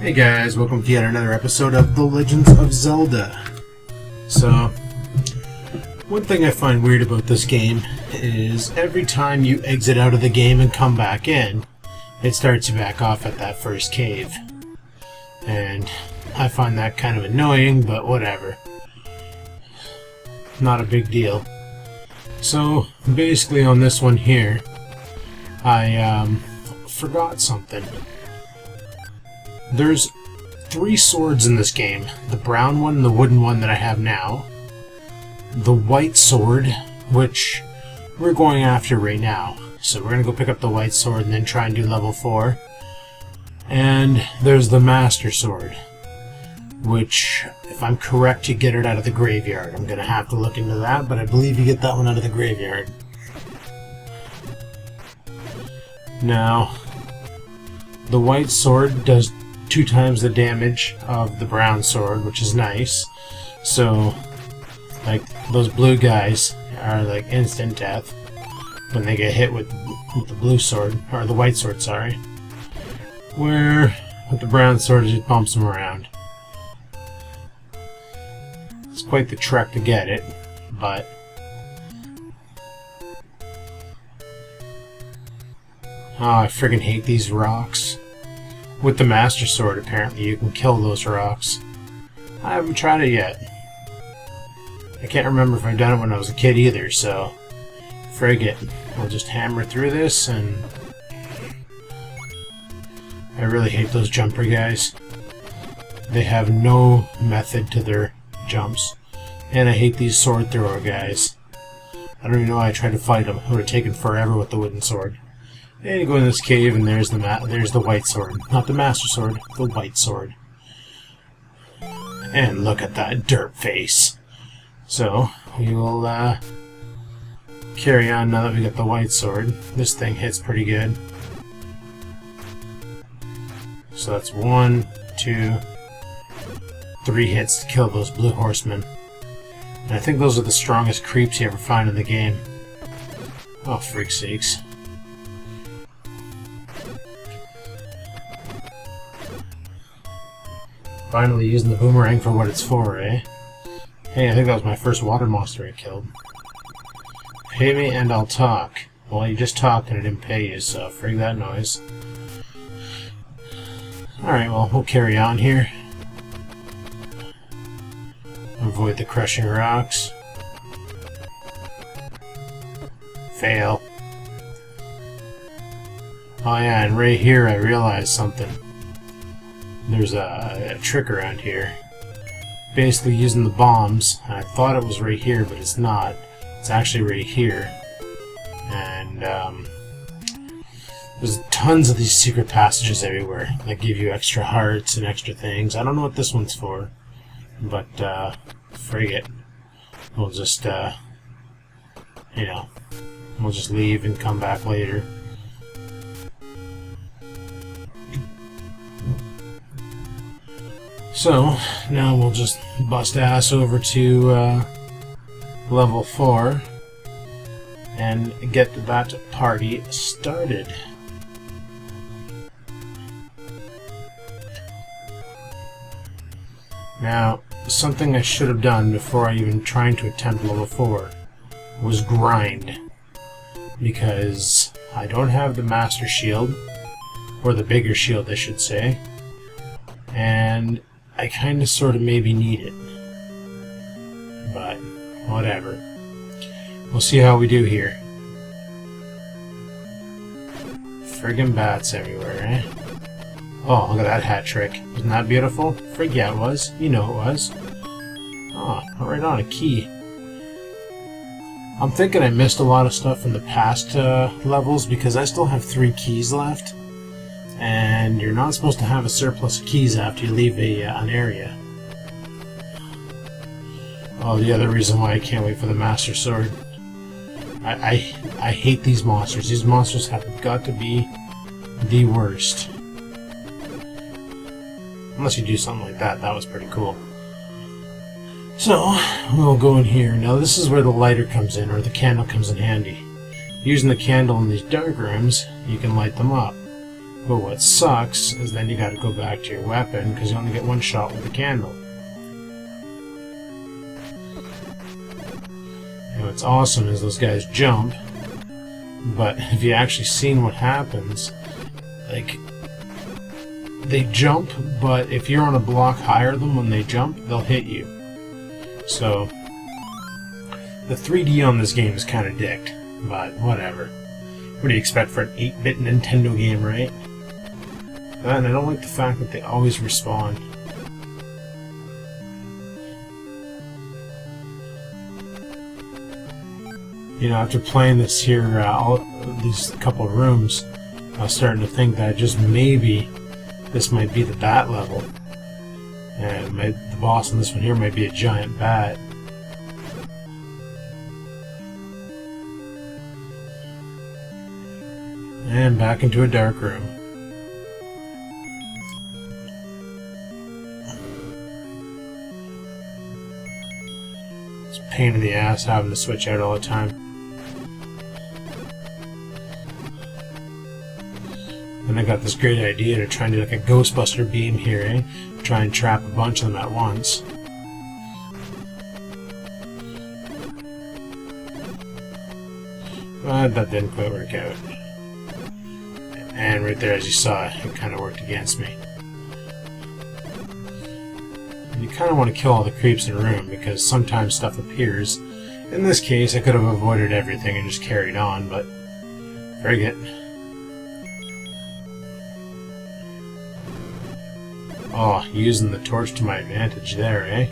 Hey guys, welcome to yet another episode of The Legends of Zelda. So, one thing I find weird about this game is every time you exit out of the game and come back in, it starts you back off at that first cave. And I find that kind of annoying, but whatever. Not a big deal. So, basically on this one here, I forgot something. There's 3 swords in this game. The brown one and the wooden one that I have now. The white sword, which we're going after right now. So we're going to go pick up the white sword and then try and do level 4. And there's the master sword, which, if I'm correct, you get it out of the graveyard. I'm going to have to look into that, but I believe you get that one out of the graveyard. Now, the white sword does 2 times the damage of the brown sword, which is nice. So, like, those blue guys are like instant death when they get hit with the blue sword, or the white sword, sorry. Where with the brown sword it just bumps them around. It's quite the trek to get it, but oh, I friggin' hate these rocks. With the Master Sword, apparently, you can kill those rocks. I haven't tried it yet. I can't remember if I've done it when I was a kid either, so frig it. I'll just hammer through this, and I really hate those jumper guys. They have no method to their jumps. And I hate these sword thrower guys. I don't even know why I tried to fight them. It would have taken forever with the wooden sword. And you go in this cave, and there's the white sword. Not the master sword, the white sword. And look at that derp face. So, we will carry on now that we got the white sword. This thing hits pretty good. So that's 1, 2, 3 hits to kill those blue horsemen. And I think those are the strongest creeps you ever find in the game. Oh, freak sakes. Finally using the boomerang for what it's for, eh? Hey, I think that was my first water monster I killed. Pay me and I'll talk. Well, you just talked and I didn't pay you, so frig that noise. Alright, well, we'll carry on here. Avoid the crushing rocks. Fail. Oh yeah, and right here I realized something. There's a trick around here. Basically using the bombs, and I thought it was right here, but it's not. It's actually right here. And there's tons of these secret passages everywhere that give you extra hearts and extra things. I don't know what this one's for, but frig it. We'll just, you know, we'll just leave and come back later. So, now we'll just bust ass over to level 4 and get that party started. Now, something I should have done before I even tried to attempt level 4 was grind, because I don't have the Master Shield, or the bigger shield I should say, and I kind of sort of maybe need it, but whatever. We'll see how we do here. Friggin' bats everywhere, eh? Oh, look at that hat trick. Isn't that beautiful? Frig yeah, it was. You know it was. Oh, right on, a key. I'm thinking I missed a lot of stuff in the past levels because I still have 3 keys left. And you're not supposed to have a surplus of keys after you leave an area. Oh, the other reason why I can't wait for the Master Sword. I hate these monsters. These monsters have got to be the worst. Unless you do something like that. That was pretty cool. So, we'll go in here. Now this is where the lighter comes in, or the candle comes in handy. Using the candle in these dark rooms, you can light them up. But what sucks is then you gotta go back to your weapon because you only get one shot with the candle. And what's awesome is those guys jump, but if you actually seen what happens, like, they jump, but if you're on a block higher than when they jump, they'll hit you. So, the 3D on this game is kind of dicked, but whatever. What do you expect for an 8-bit Nintendo game, right? And I don't like the fact that they always respawn. You know, after playing this here, these couple of rooms, I was starting to think that just maybe this might be the bat level. And the boss in this one here might be a giant bat. And back into a dark room. It's a pain in the ass having to switch out all the time. Then I got this great idea to try and do like a Ghostbuster beam here, eh? Try and trap a bunch of them at once. But that didn't quite work out. And right there, as you saw, it kind of worked against me. And you kind of want to kill all the creeps in the room because sometimes stuff appears. In this case, I could have avoided everything and just carried on, but very good. Oh, using the torch to my advantage there, eh?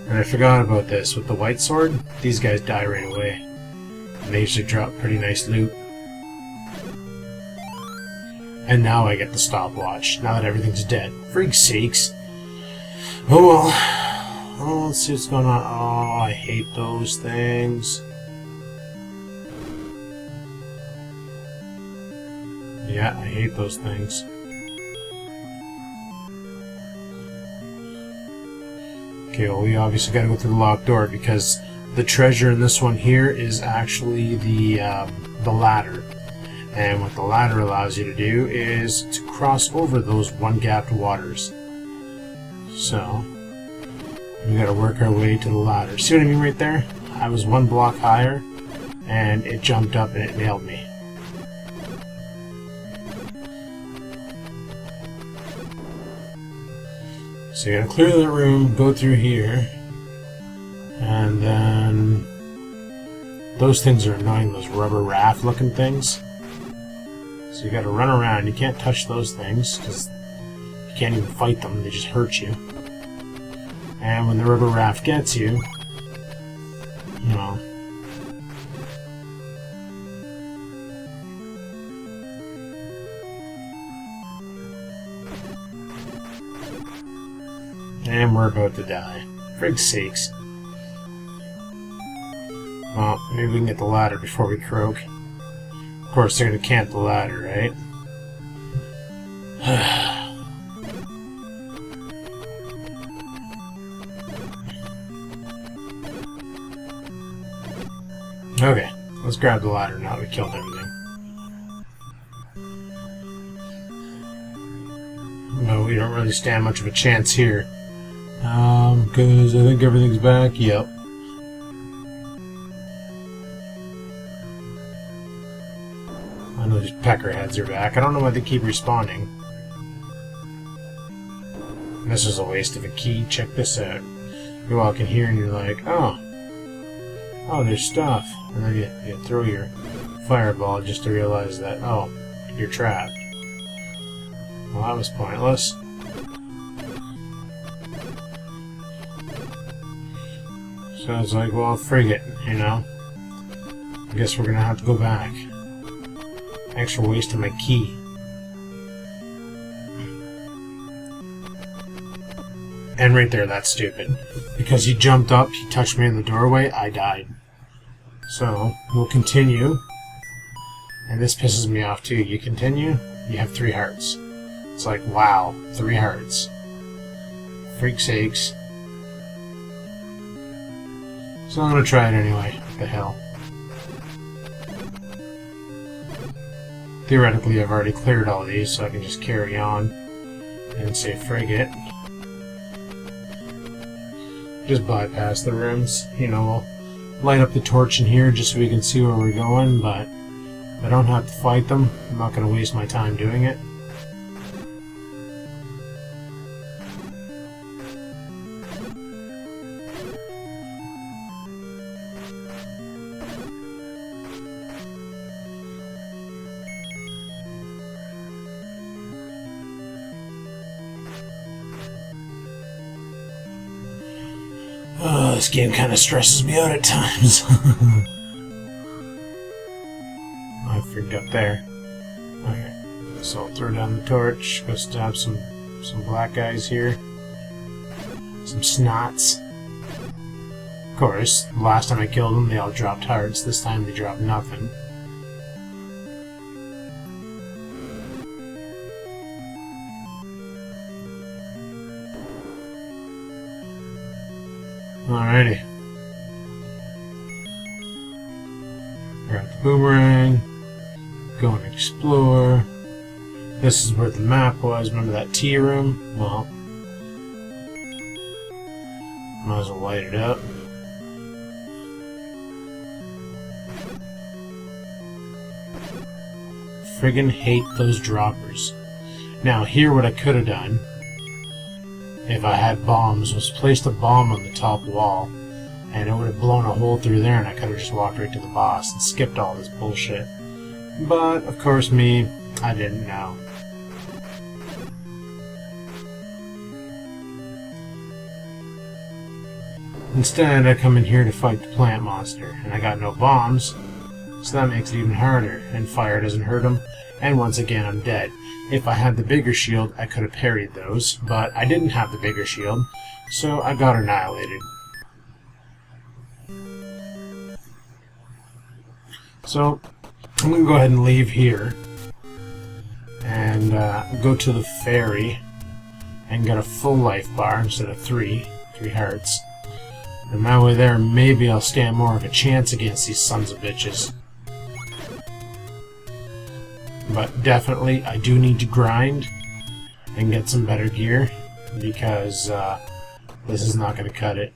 And I forgot about this. With the white sword, these guys die right away. And they usually drop pretty nice loot. And now I get the stopwatch, now that everything's dead. Freak's sakes. Oh well. Oh, let's see what's going on. Oh, I hate those things. Yeah, I hate those things. Okay, well, we obviously gotta go through the locked door because the treasure in this one here is actually the ladder. And what the ladder allows you to do is to cross over those one-gapped waters. So, we gotta work our way to the ladder. See what I mean right there? I was one block higher, and it jumped up and it nailed me. So you gotta clear that room, go through here, and then those things are annoying, those rubber raft looking things. So you gotta run around, you can't touch those things, because you can't even fight them, they just hurt you. And when the rubber raft gets you, you know, and we're about to die. Frig's sakes. Well, maybe we can get the ladder before we croak. Of course, they're gonna camp the ladder, right? Okay, let's grab the ladder now that we killed everything. No, we don't really stand much of a chance here. Because I think everything's back. Yep. I know these peckerheads are back. I don't know why they keep respawning. This is a waste of a key. Check this out. You walk in here and you're like, oh, there's stuff. And then you throw your fireball just to realize that, oh, you're trapped. Well, that was pointless. So it's like, well, frig it, you know? I guess we're gonna have to go back. Thanks for wasting my key. And right there, that's stupid. Because he jumped up, he touched me in the doorway, I died. So, we'll continue. And this pisses me off too. You continue, you have 3 hearts. It's like, wow, 3 hearts. Freak's sakes. So I'm gonna try it anyway. What the hell? theoretically I've already cleared all these, so I can just carry on and say frigate. Just bypass the rooms. You know, we'll light up the torch in here just so we can see where we're going, but if I don't have to fight them, I'm not going to waste my time doing it. Oh, this game kind of stresses me out at times. I freaked up there. Okay, so I'll throw down the torch, go stab some black guys here. Some snots. Of course, the last time I killed them, they all dropped hearts. This time they dropped nothing. Alrighty. Grab the boomerang. Go and explore. This is where the map was. Remember that tea room? Well, might as well light it up. Friggin' hate those droppers. Now, here what I could have done, if I had bombs, was placed a bomb on the top wall, and it would have blown a hole through there, and I could have just walked right to the boss and skipped all this bullshit. But, of course, me, I didn't know. Instead, I come in here to fight the plant monster, and I got no bombs, so that makes it even harder, and fire doesn't hurt him, and once again I'm dead. If I had the bigger shield, I could have parried those, but I didn't have the bigger shield, so I got annihilated. So, I'm going to go ahead and leave here, and go to the ferry, and get a full life bar instead of three hearts. And that way there, maybe I'll stand more of a chance against these sons of bitches. But definitely, I do need to grind and get some better gear, because this is not going to cut it.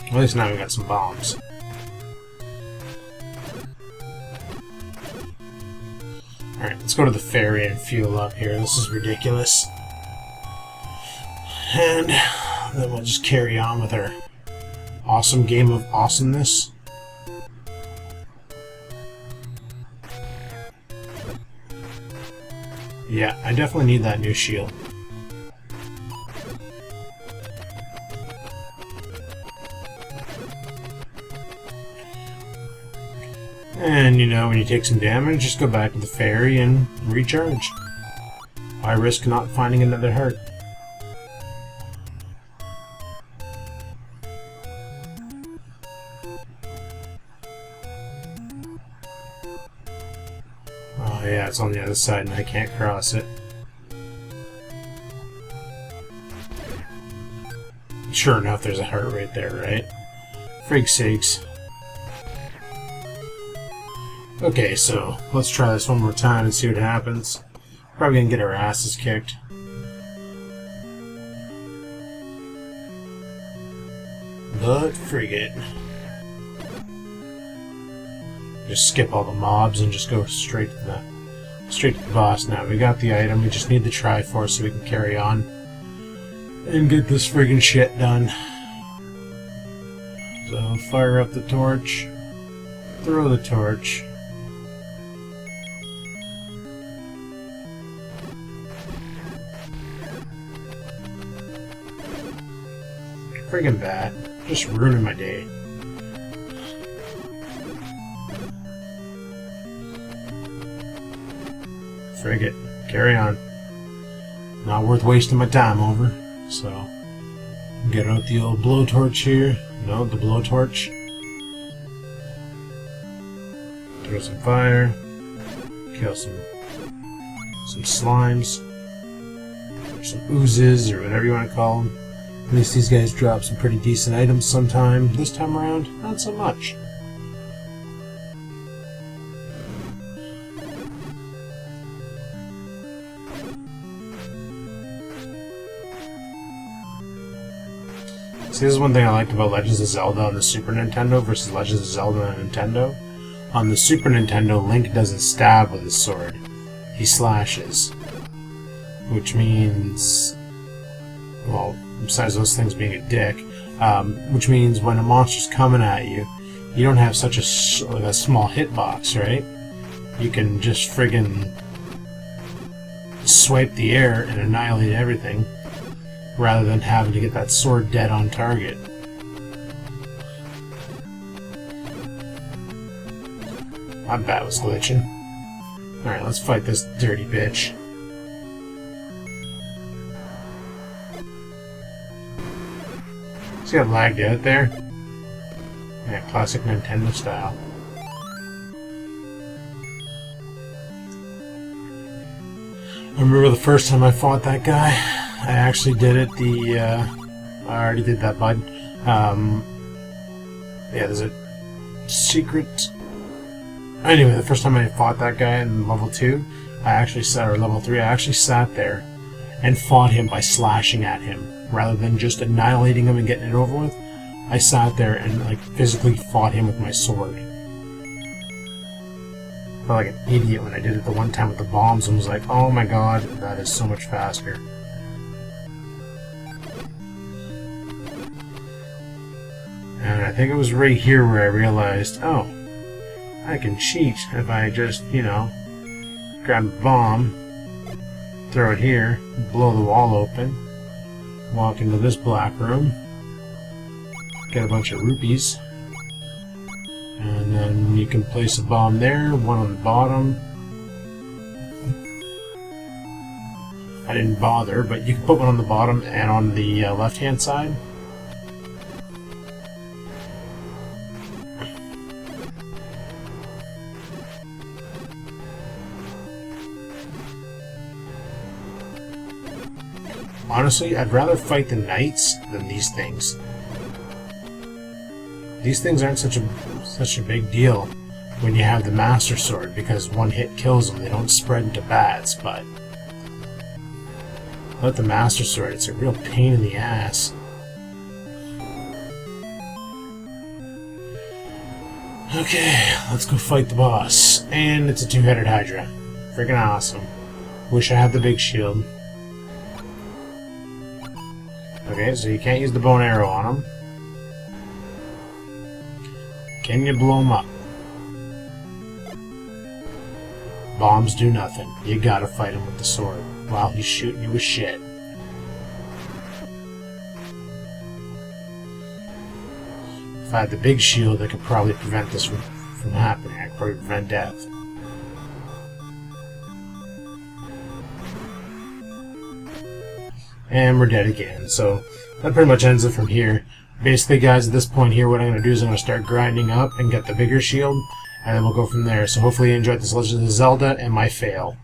At least now we got some bombs. Alright, let's go to the ferry and fuel up here. This is ridiculous. And then we'll just carry on with our awesome game of awesomeness. Yeah, I definitely need that new shield. And, you know, when you take some damage, just go back to the ferry and recharge. Why risk not finding another heart? Oh yeah, it's on the other side and I can't cross it. Sure enough, there's a heart right there, right? Freak's sakes. Okay, so let's try this one more time and see what happens. Probably gonna get our asses kicked. But frigate. Just skip all the mobs and just go straight to the boss now. We got the item, we just need the Triforce so we can carry on and get this friggin' shit done. So fire up the torch, throw the torch. Friggin' bad. Just ruining my day. Frigate. Carry on. Not worth wasting my time over. So, get out the old blowtorch here. No, the blowtorch. Throw some fire. kill some slimes, or some oozes, or whatever you want to call them. At least these guys drop some pretty decent items sometime. This time around, not so much. See, this is one thing I liked about Legends of Zelda on the Super Nintendo versus Legends of Zelda on Nintendo. On the Super Nintendo, Link doesn't stab with his sword. He slashes. Which means... well, besides those things being a dick, which means when a monster's coming at you, you don't have such a small hitbox, right? You can just friggin' swipe the air and annihilate everything, rather than having to get that sword dead on target. My bat was glitching. Alright, let's fight this dirty bitch. See how lagged out there? Yeah, classic Nintendo style. I remember the first time I fought that guy. I actually did it I already did that, bud. Yeah, there's a secret... Anyway, the first time I fought that guy in level 2, or level 3, I actually sat there and fought him by slashing at him. Rather than just annihilating him and getting it over with, I sat there and like physically fought him with my sword. I felt like an idiot when I did it the one time with the bombs and was like, oh my god, that is so much faster. And I think it was right here where I realized, oh, I can cheat if I just, you know, grab a bomb, throw it here, blow the wall open, walk into this black room, get a bunch of rupees, and then you can place a bomb there, one on the bottom. I didn't bother, but you can put one on the bottom and on the left-hand side. Honestly, I'd rather fight the knights than these things. These things aren't such a big deal when you have the Master Sword, because one hit kills them. They don't spread into bats, but without the Master Sword, it's a real pain in the ass. Okay, let's go fight the boss. And it's a two-headed Hydra. Freaking awesome. Wish I had the big shield. Okay, so you can't use the bow and arrow on him. Can you blow him up? Bombs do nothing. You gotta fight him with the sword while he's shooting you with shit. If I had the big shield, I could probably prevent this from happening. I could probably prevent death. And we're dead again. So that pretty much ends it from here. Basically, guys, at this point here, what I'm going to do is I'm going to start grinding up and get the bigger shield, and then we'll go from there. So hopefully you enjoyed this Legend of Zelda and my fail.